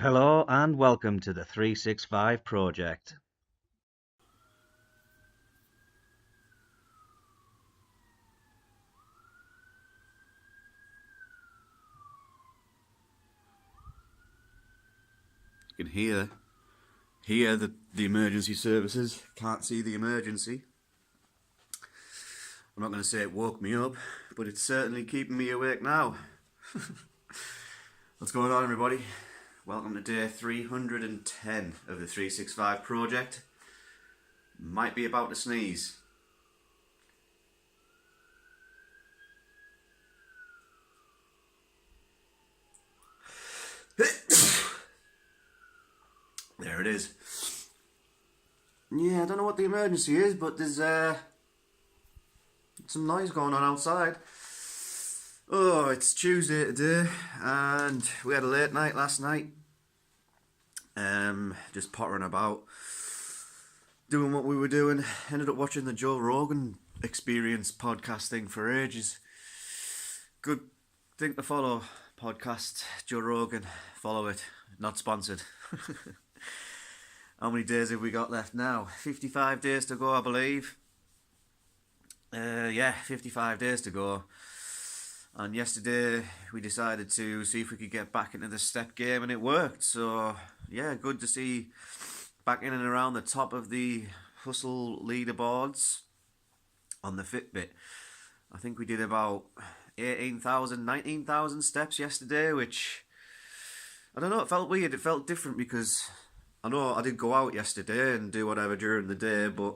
Hello and welcome to the 365 project. You can hear the emergency services. Can't see the emergency. I'm not going to say it woke me up, but it's certainly keeping me awake now. What's going on, everybody? Welcome to day 310 of the 365 project. Might be about to sneeze. There it is. Yeah, I don't know what the emergency is, but there's some noise going on outside. Oh, it's Tuesday today, and we had a late night last night. Just pottering about, doing what we were doing. Ended up watching the Joe Rogan Experience podcast thing for ages. Good thing to follow. Podcast, Joe Rogan. Follow it. Not sponsored. How many days have we got left now? 55 days to go, I believe. 55 days to go. And yesterday we decided to see if we could get back into the step game, and it worked. So yeah, good to see back in and around the top of the hustle leaderboards on the Fitbit. I think we did about 18,000, 19,000 steps yesterday, which, I don't know, it felt weird. It felt different because I know I did go out yesterday and do whatever during the day, but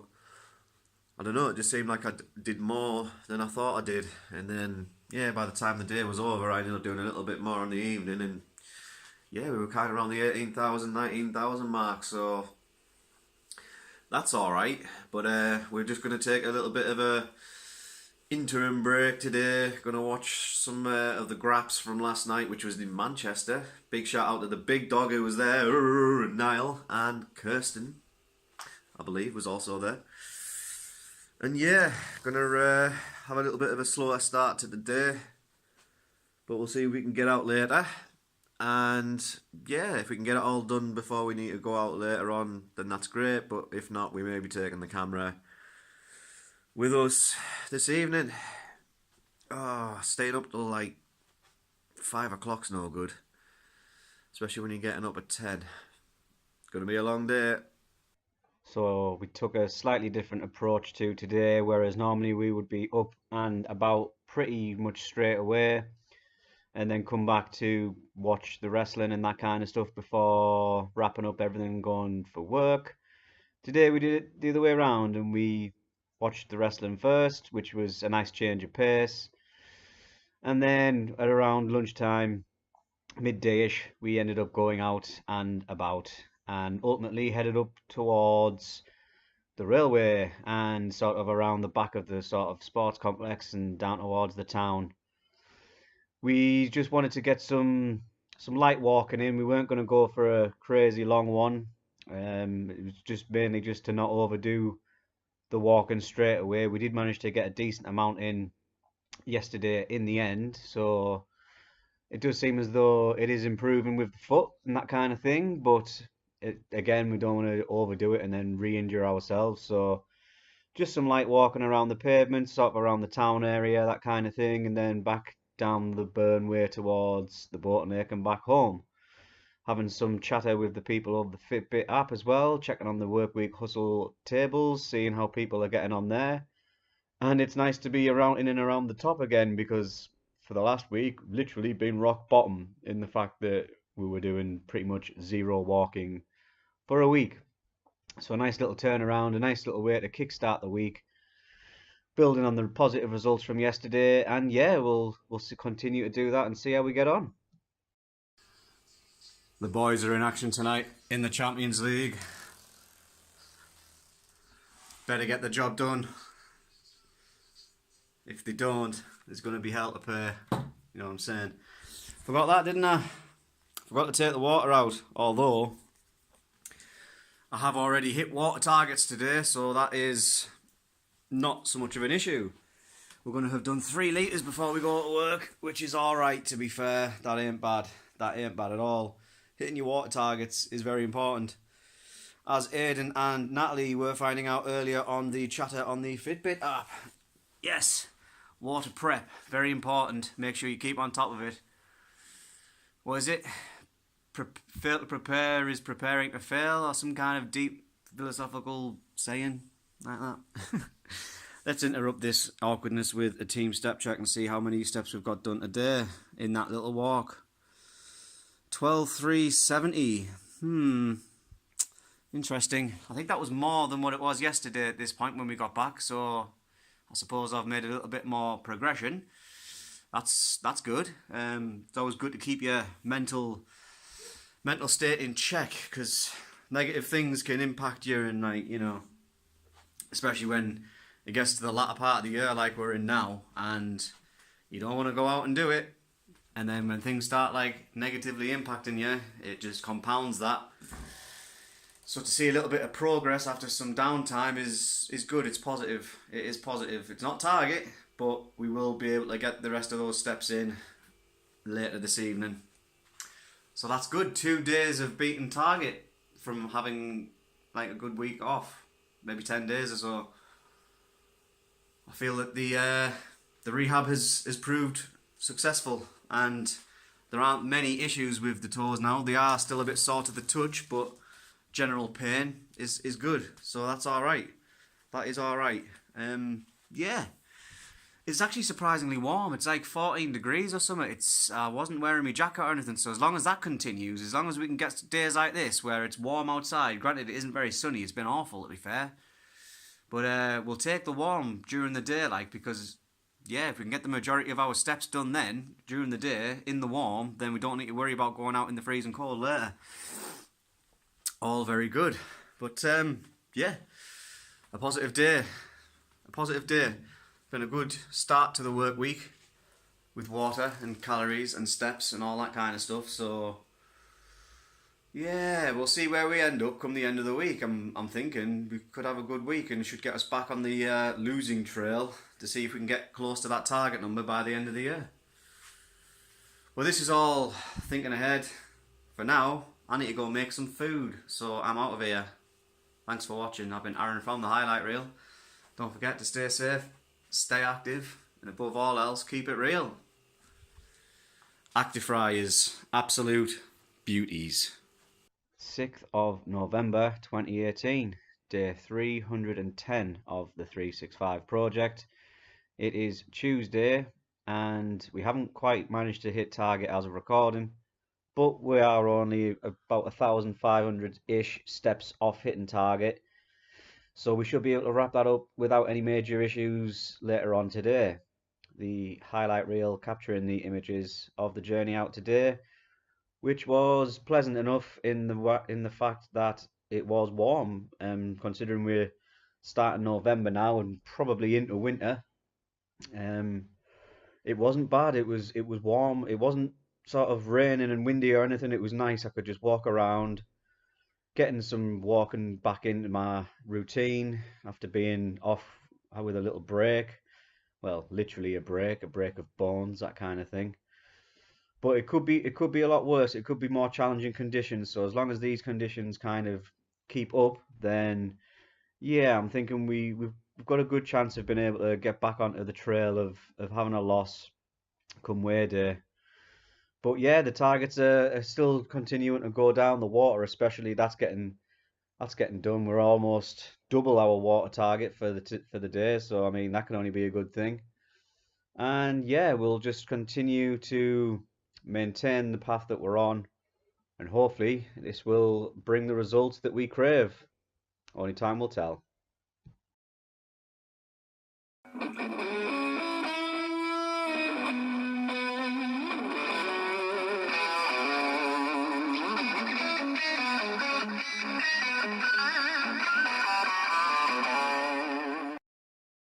I don't know, it just seemed like I did more than I thought I did. And then, yeah, by the time the day was over, I ended up doing a little bit more in the evening, and yeah, we were kind of around the 18,000, 19,000 mark, so that's alright. But we're just going to take a little bit of a interim break today. Going to watch some of the Graps from last night, which was in Manchester. Big shout out to the big dog who was there, Niall, and Kirsten, I believe, was also there. And yeah, gonna have a little bit of a slower start to the day, but we'll see if we can get out later. And yeah, if we can get it all done before we need to go out later on, then that's great. But if not, we may be taking the camera with us this evening. Oh, staying up till like 5 o'clock's no good, especially when you're getting up at 10. It's gonna be a long day. So we took a slightly different approach to today, whereas normally we would be up and about pretty much straight away and then come back to watch the wrestling and that kind of stuff before wrapping up everything and going for work. Today we did it the other way around, and we watched the wrestling first, which was a nice change of pace. And then at around lunchtime, midday-ish, we ended up going out and about and ultimately headed up towards the railway and sort of around the back of the sort of sports complex and down towards the town. We just wanted to get some light walking in. We weren't going to go for a crazy long one. It was just mainly just to not overdo the walking straight away. We did manage to get a decent amount in yesterday in the end, so it does seem as though it is improving with the foot and that kind of thing, but again, we don't want to overdo it and then re-injure ourselves. So just some light walking around the pavement, sort of around the town area, that kind of thing, and then back down the burn way towards the bottleneck and back home. Having some chatter with the people of the Fitbit app as well, checking on the Workweek Hustle tables, seeing how people are getting on there. And it's nice to be around in and around the top again, because for the last week, literally been rock bottom in the fact that we were doing pretty much zero walking for a week. So a nice little turnaround, a nice little way to kickstart the week, building on the positive results from yesterday. And yeah, we'll continue to do that and see how we get on. The boys are in action tonight in the Champions League. Better get the job done. If they don't, there's going to be hell to pay. You know what I'm saying? Forgot that, didn't I? Forgot to take the water out. Although, I have already hit water targets today, so that is not so much of an issue. We're going to have done 3 litres before we go to work, which is alright, to be fair. That ain't bad. That ain't bad at all. hitting your water targets is very important. As Aidan and Natalie were finding out earlier on the chatter on the Fitbit app. Yes, water prep, very important. Make sure you keep on top of it. What is it? Fail to prepare is preparing to fail, or some kind of deep philosophical saying like that. Let's interrupt this awkwardness with a team step check and see how many steps we've got done today in that little walk. 12,370. Interesting. I think that was more than what it was yesterday at this point when we got back, so I suppose I've made a little bit more progression. That's good. It's always good to keep your mental state in check, because negative things can impact you, and especially when it gets to the latter part of the year like we're in now, and you don't want to go out and do it, and then when things start negatively impacting you, it just compounds that. So to see a little bit of progress after some downtime is good. It's positive. It is positive. It's not target, but we will be able to get the rest of those steps in later this evening. So that's good. 2 days of beating target from having a good week off, maybe 10 days or so. I feel that the rehab has proved successful, and there aren't many issues with the toes now. They are still a bit sore to the touch, but general pain is good, so that's all right. That is all right. Yeah, it's actually surprisingly warm. It's 14 degrees or something. I wasn't wearing my jacket or anything, so as long as that continues, as long as we can get days like this where it's warm outside, granted it isn't very sunny, it's been awful to be fair, but we'll take the warm during the day, because yeah, if we can get the majority of our steps done then during the day in the warm, then we don't need to worry about going out in the freezing cold later. All very good. But yeah, a positive day. Been a good start to the work week with water and calories and steps and all that kind of stuff. So yeah, we'll see where we end up come the end of the week. I'm thinking we could have a good week and should get us back on the losing trail to see if we can get close to that target number by the end of the year. Well, this is all thinking ahead. For now, I need to go make some food, so I'm out of here. Thanks for watching. I've been Aaron from the Highlight Reel. Don't forget to stay safe, stay active, and above all else, keep it real. Actifry is absolute beauties. 6th of November 2018, day 310 of the 365 project. It is Tuesday, and we haven't quite managed to hit target as of recording, but we are only about 1,500-ish steps off hitting target, so we should be able to wrap that up without any major issues later on today. The highlight reel capturing the images of the journey out today, which was pleasant enough in the fact that it was warm, considering we're starting November now and probably into winter. It wasn't bad. It was warm. It wasn't sort of raining and windy or anything. It was nice. I could just walk around, getting some walking back into my routine after being off with a little break. Well, literally a break of bones, that kind of thing. But it could be a lot worse. It could be more challenging conditions. So as long as these conditions kind of keep up, then yeah, I'm thinking we've got a good chance of being able to get back onto the trail of having a loss come Way Day. But yeah, the targets are still continuing to go down. The water, especially, that's getting done. We're almost double our water target for the day. So I mean, that can only be a good thing. And yeah, we'll just continue to maintain the path that we're on, and hopefully this will bring the results that we crave. Only time will tell.